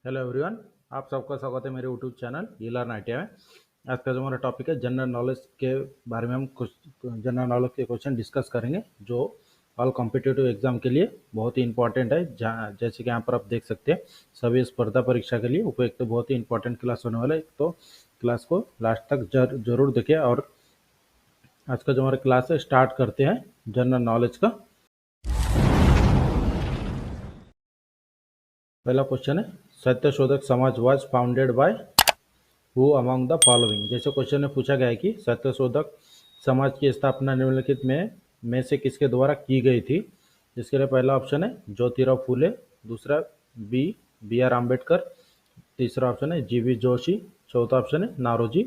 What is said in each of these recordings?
Hello everyone, आप सबका स्वागत है मेरे यूट्यूब चैनल ये लर्न आईटीआई में। आज का जो हमारा टॉपिक है जनरल नॉलेज के बारे में हम कुछ जनरल नॉलेज के क्वेश्चन डिस्कस करेंगे जो ऑल कॉम्पिटिटिव एग्जाम के लिए बहुत ही इंपॉर्टेंट है। जैसे कि यहाँ पर आप देख सकते हैं सभी स्पर्धा परीक्षा के लिए उपयुक्त तो बहुत ही इंपॉर्टेंट क्लास होने वाला है, तो क्लास को लास्ट तक जरूर देखें। और आज का जो हमारा क्लास है स्टार्ट करते हैं जनरल नॉलेज का। पहला क्वेश्चन है Satyashodhak Samaj was founded by who among the following. जैसे क्वेश्चन में पूछा गया है कि सत्यशोधक समाज की स्थापना निम्नलिखित में से किसके द्वारा की गई थी। जिसके लिए पहला ऑप्शन है ज्योतिराव फूले, दूसरा बी आर आम्बेडकर, तीसरा ऑप्शन है जीवी जोशी, चौथा ऑप्शन है नारोजी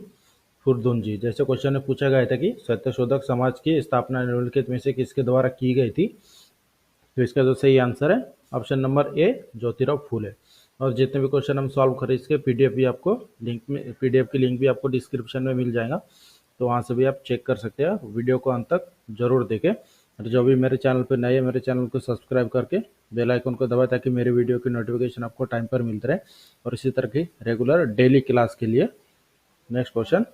खुर्दुनजी। जैसे क्वेश्चन में पूछा गया था कि सत्यशोधक समाज की स्थापना निम्नलिखित में से किसके द्वारा की गई थी, तो इसका जो सही आंसर है ऑप्शन नंबर ए ज्योतिराव फूले। और जितने भी क्वेश्चन हम सॉल्व करें इसके पीडीएफ भी आपको पीडीएफ की लिंक भी आपको डिस्क्रिप्शन में मिल जाएगा, तो वहाँ से भी आप चेक कर सकते हैं। वीडियो को अंत तक जरूर देखें और जो भी मेरे चैनल पर नए है मेरे चैनल को सब्सक्राइब करके बेल आइकन को दबाएं ताकि मेरे वीडियो की नोटिफिकेशन आपको टाइम पर मिलते रहे और इसी तरह की रेगुलर डेली क्लास के लिए। Next question,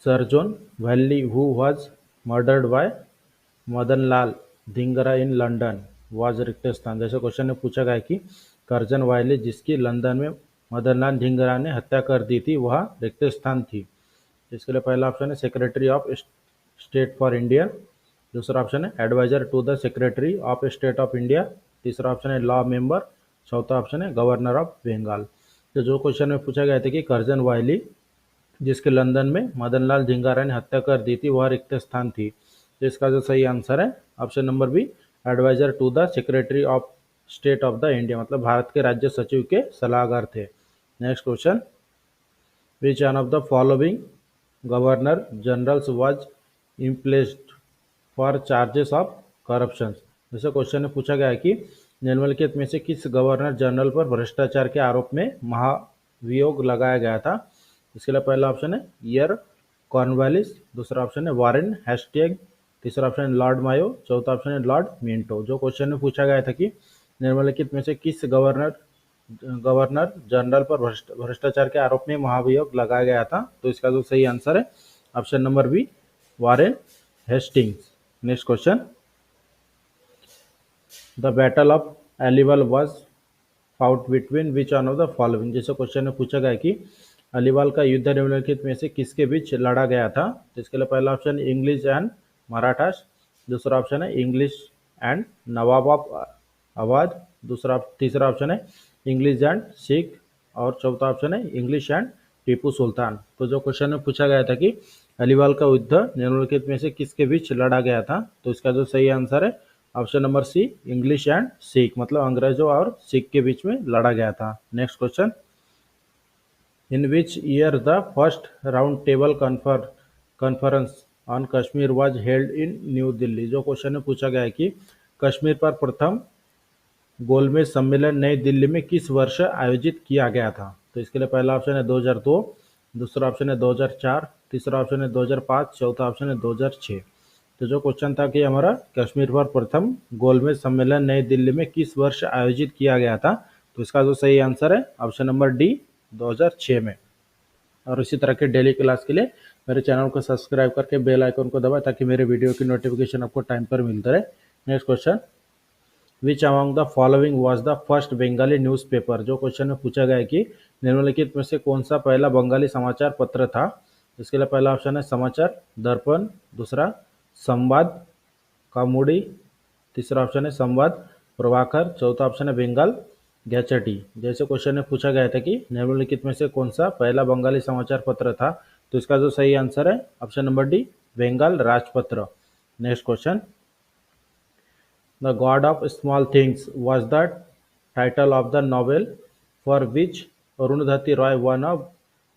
sir John valley who was murdered by Madan Lal Dhingra in London was रिक्त स्थान। जैसे क्वेश्चन में पूछा गया कि कर्जन वायली जिसकी लंदन में मदनलाल धिंगरा ने हत्या कर दी थी वह रिक्त स्थान थी। इसके लिए पहला ऑप्शन है secretary of state for India, दूसरा ऑप्शन है adviser to the secretary of state of India, तीसरा ऑप्शन है लॉ मेंबर, चौथा ऑप्शन है गवर्नर ऑफ बंगाल। तो जो क्वेश्चन में पूछा गया था कि कर्जन वायली जिसके लंदन में मदनलाल धिंगारा ने हत्या कर दी थी वह रिक्त स्थान थी, तो इसका जो सही आंसर है option number B adviser to the secretary of state of the India, मतलब भारत के राज्य सचिव के सलाहकार थे। Next question, which one of the following governor generals was impeached for charges of corruption. जैसे क्वेश्चन में पूछा गया है कि निम्नलिखित में से किस गवर्नर जनरल पर भ्रष्टाचार के आरोप में महाभियोग लगाया गया था। इसके लिए पहला ऑप्शन है ईयर कॉर्नवालिस, दूसरा ऑप्शन है वारेन हेस्टिंग, तीसरा ऑप्शन है लॉर्ड मायो, चौथा ऑप्शन है लॉर्ड मिंटो। जो क्वेश्चन में पूछा गया था कि निम्नलिखित में से किस गवर्नर जनरल पर भ्रष्टाचार के आरोप में महाभियोग लगाया गया था, तो इसका जो सही आंसर है option number B Warren Hastings. Next question, the battle of Aliwal was fought between which one of the following. जैसे क्वेश्चन में पूछा गया कि अलीवाल का युद्ध निम्नलिखित में से किसके बीच लड़ा गया था। तो इसके लिए पहला ऑप्शन इंग्लिश एंड मराठास, दूसरा ऑप्शन है English and Nawab of Awadh, तीसरा ऑप्शन है इंग्लिश एंड सिख और चौथा ऑप्शन है इंग्लिश एंड टीपू सुल्तान। तो जो क्वेश्चन में पूछा गया था कि अलीवाल का युद्ध निम्नलिखित में से किसके बीच लड़ा गया था, तो इसका जो सही आंसर है option number C English and Sikh, मतलब अंग्रेजों और सिख के बीच में लड़ा गया था। Next question, in which year the first round table conference on Kashmir was held in new Delhi. जो क्वेश्चन में पूछा गया है कि कश्मीर पर प्रथम गोलमेज सम्मेलन नई दिल्ली में किस वर्ष आयोजित किया गया था। तो इसके लिए पहला ऑप्शन है 2002, दूसरा ऑप्शन है 2004, तीसरा ऑप्शन है 2005, चौथा ऑप्शन है 2006। तो जो क्वेश्चन था कि हमारा कश्मीर पर प्रथम गोलमेज सम्मेलन नई दिल्ली में किस वर्ष आयोजित किया गया था, तो इसका जो सही आंसर है ऑप्शन नंबर डी 2006 में। और इसी तरह के डेली क्लास के लिए मेरे चैनल को सब्सक्राइब करके बेल आइकन को दबाएं ताकि मेरे वीडियो की नोटिफिकेशन आपको टाइम पर मिलता रहे। Next question, which among the following was the first Bengali newspaper. जो क्वेश्चन में पूछा गया है कि निम्नलिखित में से कौन सा पहला बंगाली समाचार पत्र था। इसके लिए पहला ऑप्शन है समाचार दर्पण, दूसरा संवाद कामुड़ी, तीसरा ऑप्शन है संवाद प्रभाकर, चौथा ऑप्शन है बंगाल गैजेटी। जैसे क्वेश्चन में पूछा गया था कि निम्नलिखित में से कौन सा पहला बंगाली समाचार पत्र था, तो इसका जो सही आंसर है ऑप्शन नंबर डी बंगाल राजपत्र। Next question, the god of small things was the title of the novel for which Arundhati Roy won a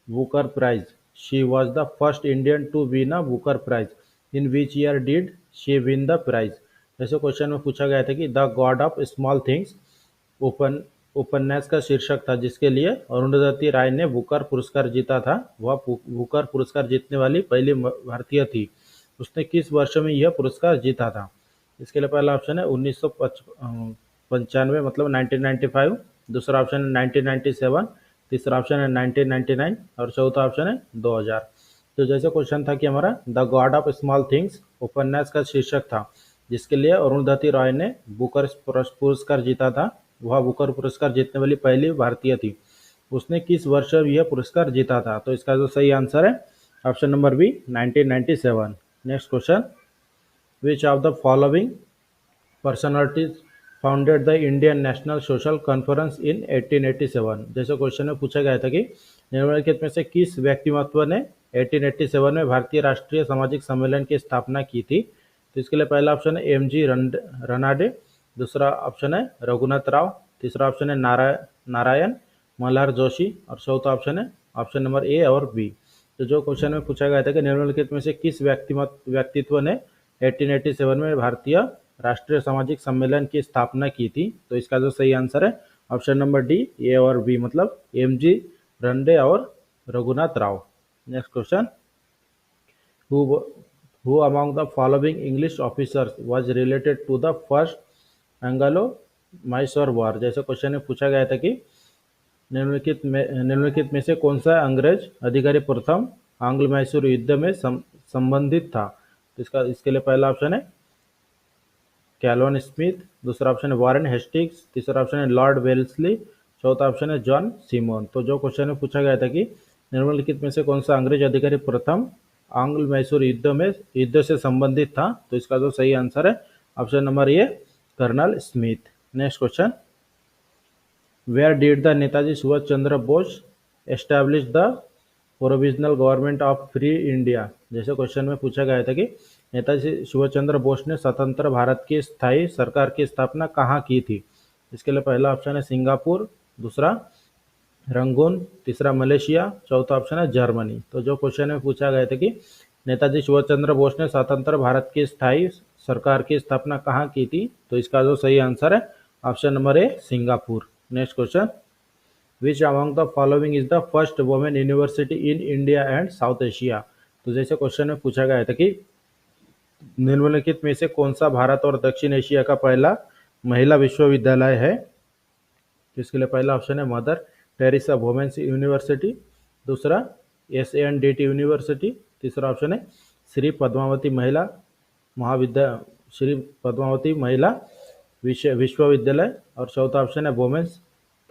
Booker prize. She was the first Indian to win a Booker prize, in which year did she win the prize. जैसे question में पूछा गया था कि the god of small things उपन्यास का शीर्षक था जिसके लिए अरुंधति राय ने बुकर पुरस्कार जीता था। वह बुकर पुरस्कार जीतने वाली पहली भारतीय थी। उसने किस वर्ष में यह पुरस्कार जीता था। इसके लिए पहला ऑप्शन है 1995 मतलब 1995, दूसरा ऑप्शन है 1997, तीसरा ऑप्शन है 1999 और चौथा ऑप्शन है 2000। तो जैसे क्वेश्चन था कि हमारा the god of small things उपन्यास का शीर्षक था, जिसके लिए अरुंधति रॉय ने बुकर पुरस्कार जीता था। वह बुकर पुरस्कार जीतने वाली पहली भारतीय थी। उसने किस वर्ष यह पुरस्कार जीता था? तो इसका जो सही आंसर है option number B 1997। Next question, which of the following personalities founded the Indian National Social Conference in 1887? जैसे क्वेश्चन में पूछा गया था कि निम्नलिखित में से किस व्यक्तिमत्व ने 1887 में भारतीय राष्ट्रीय सामाजिक सम्मेलन की स्थापना की थी? तो इसके लिए पहला ऑप्शन है एम जी रनाडे, दूसरा ऑप्शन है रघुनाथ राव, तीसरा ऑप्शन है नारायण मल्हार जोशी और चौथा ऑप्शन है ऑप्शन नंबर ए और बी। तो जो क्वेश्चन में पूछा गया था कि निम्नलिखित में से किस व्यक्तित्व ने 1887 में भारतीय राष्ट्रीय सामाजिक सम्मेलन की स्थापना की थी? तो इसका जो सही आंसर है ऑप्शन नंबर डी ए और बी, मतलब एम जी रंडे और Raghunath Rao. Next question, who among the following English officers was related to the first Anglo-Mysore War? जैसे क्वेश्चन में पूछा गया था कि निम्नलिखित में से कौन सा अंग्रेज अधिकारी प्रथम आंग्ल मैसूर युद्ध में संबंधित था? तो इसके लिए पहला ऑप्शन है कैल्विन स्मिथ, दूसरा ऑप्शन है वॉरेन हेस्टिंग्स, तीसरा ऑप्शन है लॉर्ड वेल्सली, चौथा ऑप्शन है जॉन सिमोन। तो जो क्वेश्चन में पूछा गया था कि निम्नलिखित में से कौन सा अंग्रेज अधिकारी प्रथम आंग्ल मैसूर युद्ध से संबंधित था? तो इसका जो सही आंसर है option number A Colonel Smith. Next question, where did the Netaji Subhash Chandra Bose establish the provisional government of free India? जैसे क्वेश्चन में पूछा गया था कि नेताजी सुभाष चंद्र बोस ने स्वतंत्र भारत की स्थायी सरकार की स्थापना कहाँ की थी? इसके लिए पहला ऑप्शन है सिंगापुर, दूसरा रंगून, तीसरा मलेशिया, चौथा ऑप्शन है जर्मनी। तो जो क्वेश्चन में पूछा गया था कि नेताजी सुभाष चंद्र बोस ने स्वतंत्र भारत की स्थायी सरकार की स्थापना कहाँ की थी? तो इसका जो सही आंसर है option number A Singapore. Next question, which among the following is the first women university in India and south Asia? तो जैसे क्वेश्चन में पूछा गया था कि निम्नलिखित में से कौन सा भारत और दक्षिण एशिया का पहला महिला विश्वविद्यालय है? तो इसके लिए पहला ऑप्शन है मदर टेरेसा वुमेन्स यूनिवर्सिटी, दूसरा SNDT यूनिवर्सिटी, तीसरा ऑप्शन है श्री पद्मावती महिला विश्वविद्यालय और चौथा ऑप्शन है वुमेन्स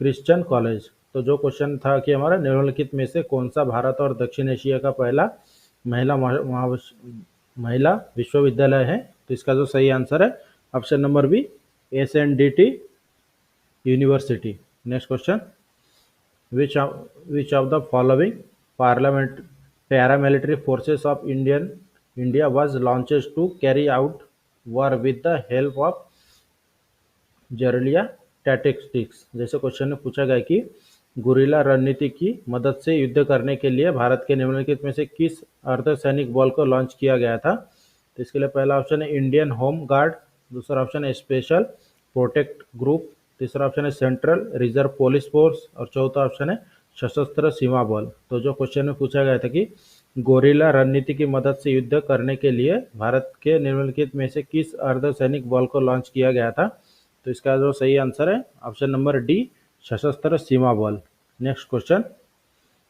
क्रिश्चियन कॉलेज। तो जो क्वेश्चन था कि हमारा निम्नलिखित में से कौन सा भारत और दक्षिण एशिया का पहला महिला विश्वविद्यालय है? तो इसका जो सही आंसर है option number B SNDT university. Next question, which of the following paramilitary forces of India was launched to carry out war with the help of guerrilla tactics? जैसे क्वेश्चन में पूछा गया कि गुरिल्ला रणनीति की मदद से युद्ध करने के लिए भारत के निम्नलिखित में से किस अर्धसैनिक बल को लॉन्च किया गया था? तो इसके लिए पहला ऑप्शन है इंडियन होम गार्ड, दूसरा ऑप्शन है स्पेशल प्रोटेक्ट ग्रुप, तीसरा ऑप्शन है सेंट्रल रिजर्व पुलिस फोर्स और चौथा ऑप्शन है सशस्त्र सीमा बल। तो जो क्वेश्चन में पूछा गया था कि गोरिल्ला रणनीति की मदद से युद्ध करने के लिए भारत के निम्नलिखित में से किस अर्धसैनिक बल को लॉन्च किया गया था? तो इसका जो सही आंसर है ऑप्शन नंबर डी सशस्त्र सीमा बल। Next question,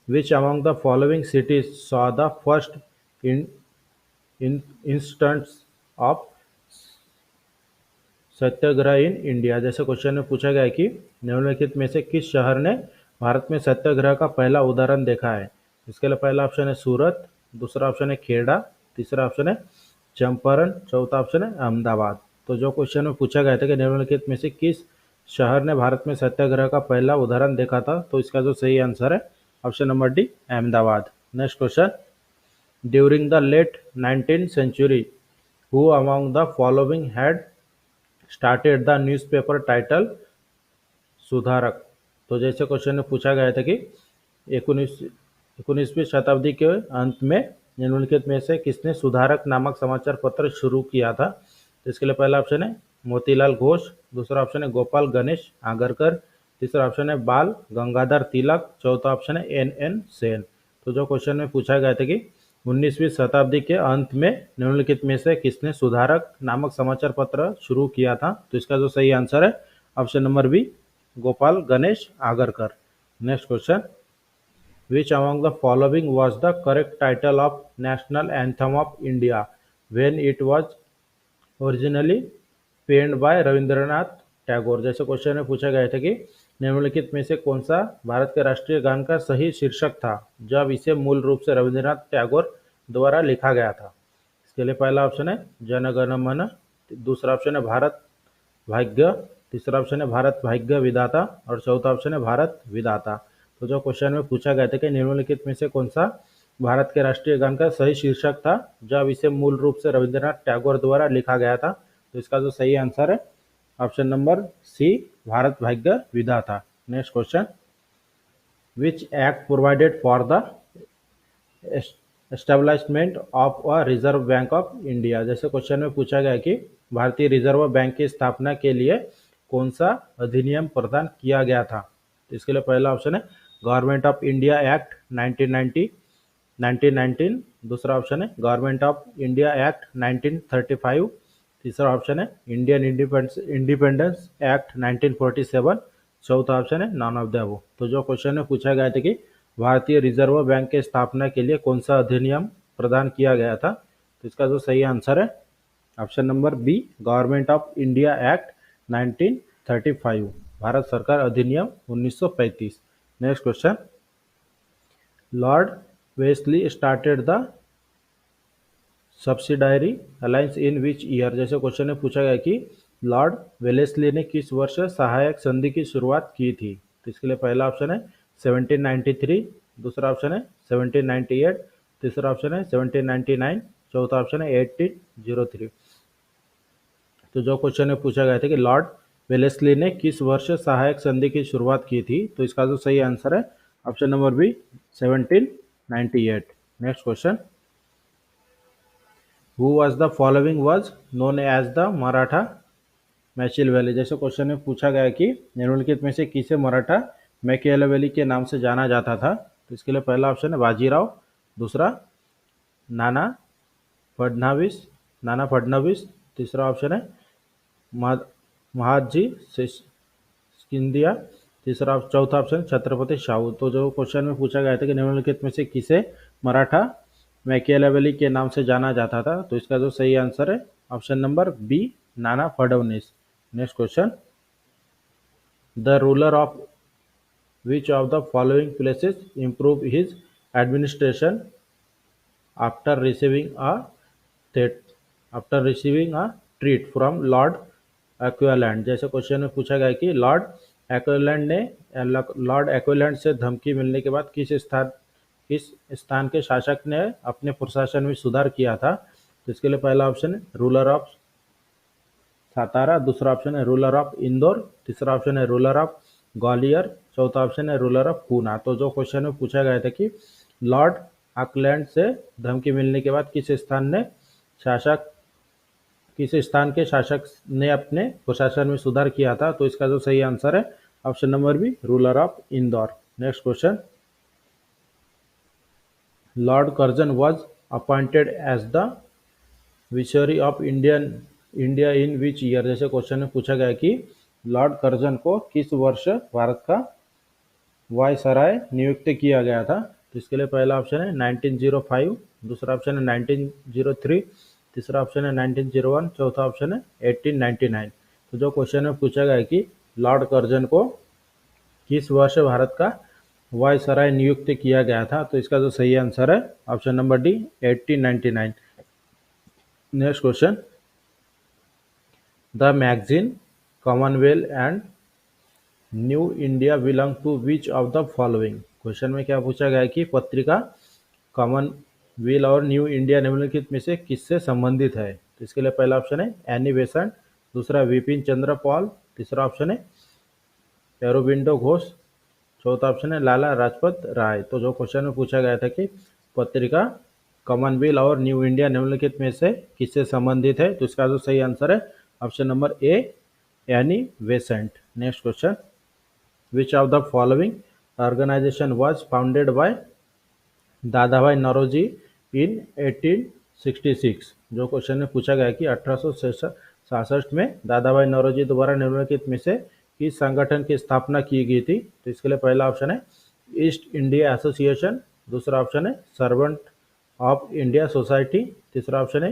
which among the following cities saw the first instance of Satyagraha in India? जैसे क्वेश्चन में पूछा गया है कि निम्नलिखित में से किस शहर ने भारत में सत्याग्रह का पहला उदाहरण देखा है? इसके लिए पहला ऑप्शन है सूरत, दूसरा ऑप्शन है खेड़ा, तीसरा ऑप्शन है चंपारण, चौथा ऑप्शन है अहमदाबाद। तो जो क्वेश्चन में पूछा गया था कि निम्नलिखित में से किस शहर ने भारत में सत्याग्रह का पहला उदाहरण देखा था? तो इसका जो सही आंसर है option number D Ahmedabad. Next question, during the late 19th century who among the following had started the newspaper title Sudharak? तो जैसे क्वेश्चन में पूछा गया था कि 19वीं शताब्दी के अंत में निम्नलिखित में से किसने सुधारक नामक समाचार पत्र शुरू किया था? तो इसके लिए पहला ऑप्शन है मोतीलाल घोष, दूसरा ऑप्शन है गोपाल गणेश आगरकर, तीसरा ऑप्शन है बाल गंगाधर तिलक, चौथा ऑप्शन है NN सेन। तो जो क्वेश्चन में पूछा गया था कि 19वीं शताब्दी के अंत में निम्नलिखित में से किसने सुधारक नामक समाचार पत्र शुरू किया था? तो इसका जो सही आंसर है option number B Gopal Ganesh Agarkar. Next question, which among the following was the correct title of national anthem of India when it was originally penned by Rabindranath Tagore. जैसे क्वेश्चन में पूछा गया था कि निम्नलिखित में से कौन सा भारत के राष्ट्रीय गान का सही शीर्षक था जब इसे मूल रूप से रविंद्रनाथ टैगोर द्वारा लिखा गया था। इसके लिए पहला ऑप्शन है जन गण मन, दूसरा ऑप्शन है भारत भाग्य, तीसरा ऑप्शन है भारत भाग्य विधाता और चौथा ऑप्शन है भारत विधाता। तो जो क्वेश्चन में पूछा गया था कि निम्नलिखित में से कौन सा भारत के राष्ट्रीय गान का सही शीर्षक था जब इसे मूल रूप से रविंद्रनाथ टैगोर द्वारा लिखा गया था, तो इसका जो सही आंसर है ऑप्शन नंबर सी भारत भाग्य विधाता। Next question, which act provided for the establishment of a reserve bank of India. जैसे क्वेश्चन में पूछा गया कि भारतीय रिजर्व बैंक की स्थापना के लिए कौन सा अधिनियम प्रदान किया गया था। तो इसके लिए पहला ऑप्शन है गवर्नमेंट ऑफ इंडिया एक्ट 1919, दूसरा ऑप्शन है गवर्नमेंट ऑफ इंडिया एक्ट 1935, तीसरा ऑप्शन है इंडियन इंडिपेंडेंस एक्ट 1947, चौथा ऑप्शन है नॉन ऑफ द अबव। तो जो क्वेश्चन में पूछा गया था कि भारतीय रिजर्व बैंक के स्थापना के लिए कौन सा अधिनियम प्रदान किया गया था, तो इसका जो सही आंसर है option number B government of India act 1935, Bharat सरकार अधिनियम 1935। Next question, Lord Wellesley started the subsidiary alliance in which year. जैसे क्वेश्चन में पूछा गया कि लॉर्ड वेलेस्ली ने किस वर्ष सहायक संधि की शुरुआत की थी। तो इसके लिए पहला ऑप्शन है 1793, दूसरा ऑप्शन है 1798, तीसरा ऑप्शन है 1799, चौथा ऑप्शन है 1803। तो जो क्वेश्चन में पूछा गया था कि लॉर्ड वेलेस्ली ने किस वर्ष सहायक संधि की शुरुआत की थी, तो इसका जो सही आंसर है option number B 1798। Next question, who was the following was known as the Maratha Machiavelli. जैसे क्वेश्चन में पूछा गया कि निम्नलिखित में से किसे मराठा मैकियावेली के नाम से जाना जाता था। तो इसके लिए पहला ऑप्शन है बाजीराव, दूसरा नाना फडणवीस, तीसरा ऑप्शन है महादजी सिंधिया, चौथा ऑप्शन छत्रपति शाहू। तो जो क्वेश्चन में पूछा गया था कि निम्नलिखित में से किसे मराठा मैकियावेली के नाम से जाना जाता था, तो इसका जो सही आंसर है option number B Nana Phadnavis. Next question, the ruler of which of the following places improve his administration after receiving a treat from lord Auckland. जैसे क्वेश्चन में पूछा गया कि लॉर्ड एक्विलैंड से धमकी मिलने के बाद किस स्थान के शासक ने अपने प्रशासन में सुधार किया था। तो इसके लिए पहला ऑप्शन है रूलर ऑफ सातारा, दूसरा ऑप्शन है रूलर ऑफ इंदौर, तीसरा ऑप्शन है रूलर ऑफ ग्वालियर, चौथा ऑप्शन है रूलर ऑफ पूना। तो जो क्वेश्चन में पूछा गया था कि लॉर्ड ऑकलैंड से धमकी मिलने के बाद किस स्थान के शासक ने अपने प्रशासन में सुधार किया था, तो इसका जो सही आंसर है option number B ruler of Indore. Next question, lord Curzon was appointed as the viceroy of India in which year. जैसे क्वेश्चन में पूछा गया कि लॉर्ड कर्जन को किस वर्ष भारत का वायसराय नियुक्त किया गया था। तो इसके लिए पहला ऑप्शन है 1905, दूसरा ऑप्शन है 1903, तीसरा ऑप्शन है 1901, चौथा ऑप्शन है 1899। तो जो क्वेश्चन में पूछा गया कि लॉर्ड कर्जन को किस वर्ष भारत का वायसराय नियुक्त किया गया था, तो इसका जो सही आंसर है option number D 1899। Next question, the magazine Commonwealth and New India belong to which of the following. Question में क्या पूछा गया कि पत्रिका कॉमनवेल्थ और न्यू इंडिया निम्नलिखित में से किससे संबंधित है। तो इसके लिए पहला ऑप्शन है एनी बेसेंट, दूसरा विपिन चंद्र पॉल, तीसरा ऑप्शन है एरोबिंदो घोष, चौथा ऑप्शन है लाला लाजपत राय। तो जो क्वेश्चन में पूछा गया था कि पत्रिका कॉमनवेल्थ और न्यू इंडिया निम्नलिखित में से किससे संबंधित है, तो इसका जो सही आंसर है option number A Annie Besant. Next question, which of the following organisation was founded by Dadabhai Naoroji in 1866। जो क्वेश्चन में पूछा गया कि 1866 में दादाभाई नौरोजी द्वारा निम्नलिखित में से किस संगठन की स्थापना की गई थी? तो इसके लिए पहला ऑप्शन है ईस्ट इंडिया एसोसिएशन, दूसरा ऑप्शन है सर्वेंट ऑफ इंडिया सोसाइटी, तीसरा ऑप्शन है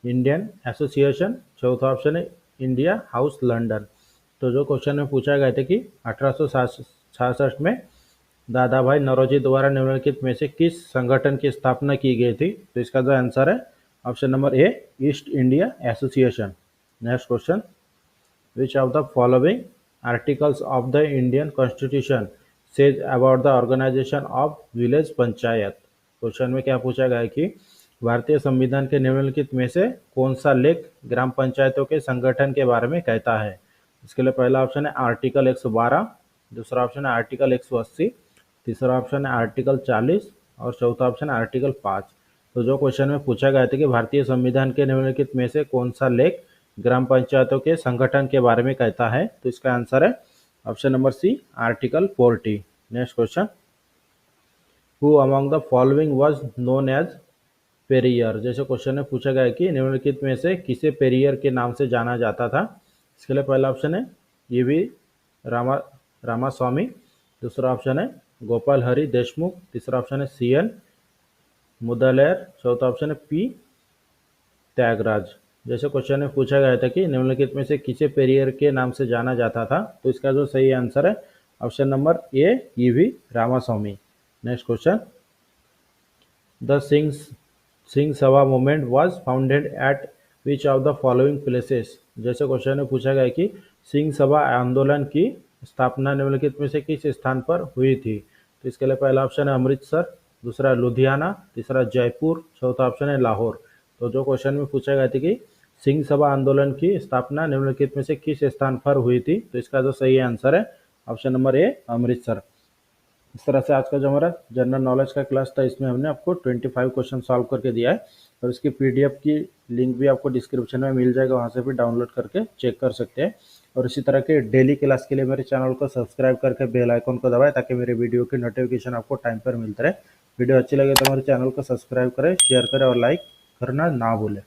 इंडियन एसोसिएशन, चौथा ऑप्शन है इंडिया हाउस लंदन। तो जो क्वेश्चन में पूछा गया था कि 1866 में दादा भाई नौरोजी द्वारा निम्नलिखित में से किस संगठन की स्थापना की गई थी? तो इसका जो आंसर है option number A East India Association. Next question, which of the following articles of the Indian constitution says about the organisation of village panchayat? Question में क्या पूछा गया है कि भारतीय संविधान के निम्नलिखित में से कौन सा लेख ग्राम पंचायतों के संगठन के बारे में कहता है? इसके लिए पहला ऑप्शन है आर्टिकल 112, दूसरा ऑप्शन है आर्टिकल 180, तीसरा ऑप्शन है आर्टिकल 40 और चौथा ऑप्शन है आर्टिकल 5। तो जो क्वेश्चन में पूछा गया था कि भारतीय संविधान के निम्नलिखित में से कौन सा लेख ग्राम पंचायतों के संगठन के बारे में कहता है? तो इसका आंसर है option number C article 40। Next question, who among the following was known as Periyar? जैसे क्वेश्चन में पूछा गया है कि निम्नलिखित में से किसे पेरियर के नाम से जाना जाता था? इसके लिए पहला ऑप्शन है ईवी रामास्वामी, दूसरा ऑप्शन है गोपाल हरि देशमुख, तीसरा ऑप्शन है सीएन मुदलियार, चौथा ऑप्शन है पी त्यागराज। जैसे क्वेश्चन में पूछा गया था कि निम्नलिखित में से किसे पेरियर के नाम से जाना जाता था? तो इसका जो सही आंसर है option number A EV Ramaswamy. Next question, the Singh Sabha movement was founded at which of the following places? जैसे क्वेश्चन में पूछा गया कि सिंह सभा आंदोलन की स्थापना निम्नलिखित में से किस स्थान पर हुई थी? तो इसके लिए पहला ऑप्शन है अमृतसर, दूसरा लुधियाना, तीसरा जयपुर, चौथा ऑप्शन है लाहौर। तो जो क्वेश्चन में पूछा गया था कि सिंह सभा आंदोलन की स्थापना निम्नलिखित में से किस स्थान पर हुई थी? तो इसका जो सही आंसर है ऑप्शन नंबर ए अमृतसर। इस तरह से आज का जो हमारा जनरल नॉलेज का क्लास था, इसमें हमने आपको 25 क्वेश्चन सॉल्व करके दिया है और इसकी पीडीएफ की लिंक भी आपको डिस्क्रिप्शन में मिल जाएगा, वहाँ से भी डाउनलोड करके चेक कर सकते हैं। और इसी तरह के डेली क्लास के लिए मेरे चैनल को सब्सक्राइब करके बेल आइकन को दबाएं ताकि मेरे वीडियो की नोटिफिकेशन आपको टाइम पर मिलता रहे। वीडियो अच्छी लगे तो हमारे चैनल को सब्सक्राइब करें, शेयर करें और लाइक करना ना भूलें।